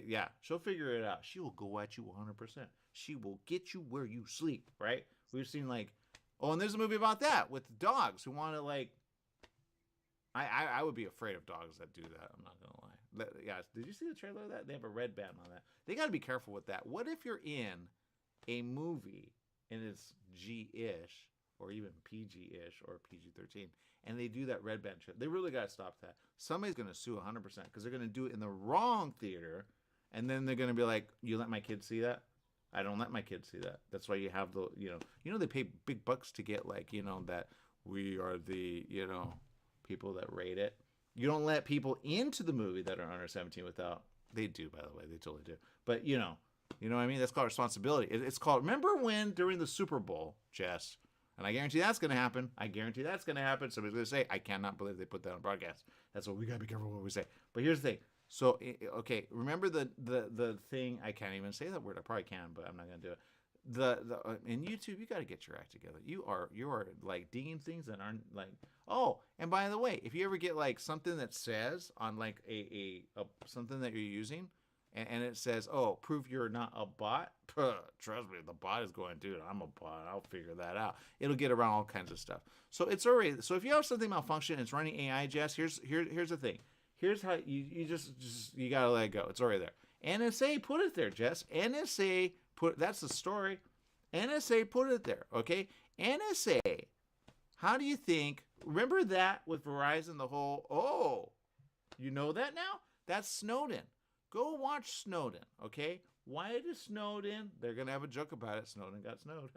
Yeah, she'll figure it out. She will go at you 100%. She will get you where you sleep, right? We've seen and there's a movie about that with dogs who want to I would be afraid of dogs that do that. I'm not going to lie. Guys, did you see the trailer of that? They have a red band on that. They got to be careful with that. What if you're in a movie and it's G-ish or even PG-ish or PG-13 and they do that red band shit? They really got to stop that. Somebody's going to sue 100% because they're going to do it in the wrong theater and then they're going to be like, you let my kids see that? I don't let my kids see that. That's why you have the, they pay big bucks to get that we are the, people that rate it. You don't let people into the movie that are under 17 without. They do, by the way. They totally do. But you know what I mean? That's called responsibility. It's called. Remember when during the Super Bowl, Jess? And I guarantee that's going to happen. Somebody's going to say, I cannot believe they put that on broadcast. That's what we got to be careful what we say. But here's the thing. So okay, remember the thing? I can't even say that word. I probably can, but I'm not going to do it. In YouTube, you got to get your act together. You are dinging things that aren't oh, and by the way, if you ever get something that says on a something that you're using and it says, oh, prove you're not a bot, trust me, the bot is going, dude, I'm a bot, I'll figure that out. It'll get around all kinds of stuff. So it's already, so if you have something malfunction and it's running AI, Jess, here's the thing. Here's how you just you got to let it go. It's already there. NSA put it there, Jess. NSA that's the story. NSA put it there, okay? NSA, how do you think, remember that with Verizon, the whole, you know that now? That's Snowden. Go watch Snowden, okay? Why did Snowden, they're going to have a joke about it, Snowden got snowed,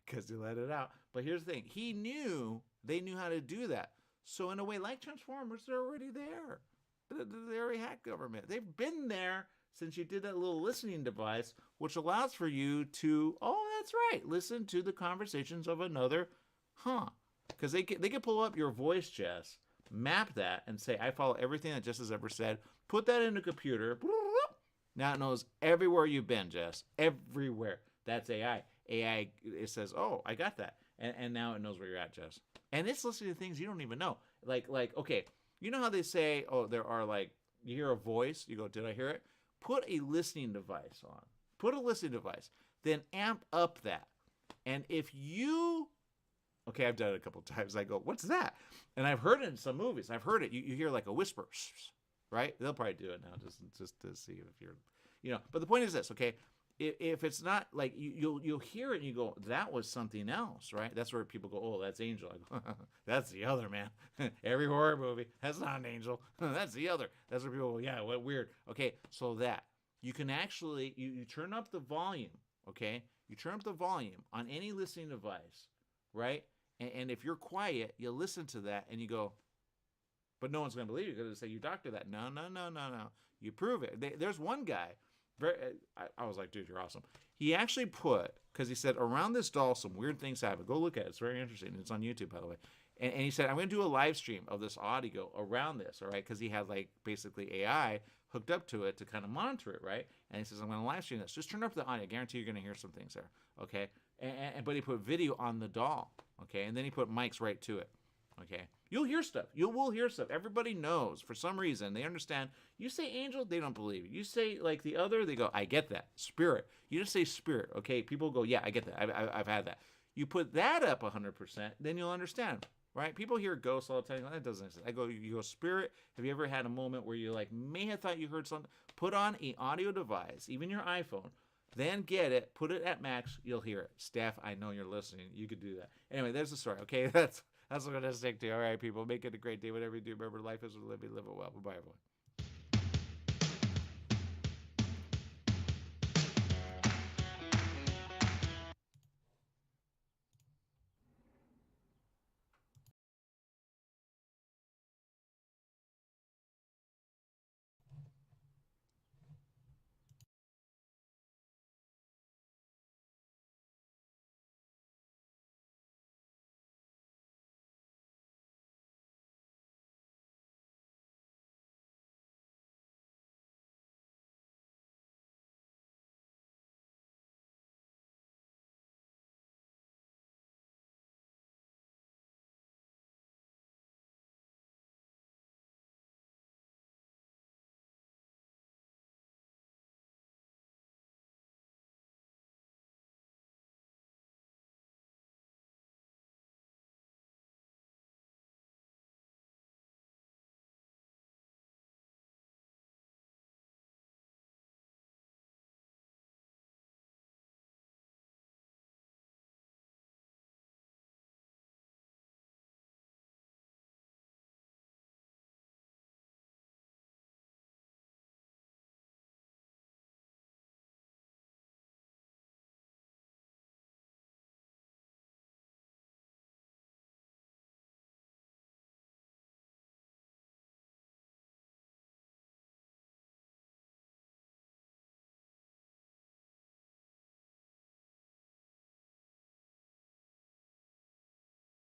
because he let it out. But here's the thing, they knew how to do that. So in a way, like Transformers, they're already there. They already hacked government. They've been there since you did that little listening device, which allows for you to, that's right, listen to the conversations of another, because they can pull up your voice, Jess, map that, and say, I follow everything that Jess has ever said, put that in a computer, now it knows everywhere you've been, Jess, everywhere. That's AI. AI, it says, oh, I got that, and now it knows where you're at, Jess. And it's listening to things you don't even know. Okay, you know how they say, oh, there are you hear a voice, you go, did I hear it? Put a listening device on. Put a listening device. Then amp up that. And if you... Okay, I've done it a couple of times. I go, what's that? And I've heard it in some movies. I've heard it. You hear a whisper, right? They'll probably do it now just to see if you're... But the point is this, okay? if it's not like you'll hear it and you go, that was something else, right? That's where people go, oh, that's Angel. I go, that's the other, man. Every horror movie, that's not an angel. That's the other. That's where people go, yeah, what weird. Okay, so that you can actually you turn up the volume. Okay, you turn up the volume on any listening device, right? And if you're quiet, you listen to that and you go, but no one's going to believe you because they say you doctor that. No. You prove it. There's one guy. I was like, dude, you're awesome. He actually put, because he said, around this doll, some weird things happen. Go look at it. It's very interesting. It's on YouTube, by the way. And he said, I'm going to do a live stream of this audio around this, all right? Because he had, like, basically AI hooked up to it to kind of monitor it, right? And he says, I'm going to live stream this. Just turn up the audio. I guarantee you're going to hear some things there, okay? But he put video on the doll, okay? And then he put mics right to it, okay? You'll hear stuff. You will hear stuff. Everybody knows. For some reason, they understand. You say angel, they don't believe you. You say like the other, they go, I get that. Spirit. You just say spirit, okay? People go, yeah, I get that. I've had that. You put that up 100%, then you'll understand, right? People hear ghosts all the time. That doesn't exist. I go, you go, spirit. Have you ever had a moment where you like may have thought you heard something? Put on an audio device, even your iPhone. Then get it, put it at max, you'll hear it. Steph, I know you're listening. You could do that. Anyway, there's the story, okay? That's what I'm going to stick to. All right, people, make it a great day. Whatever you do, remember, life is a live it well. Bye-bye, everyone.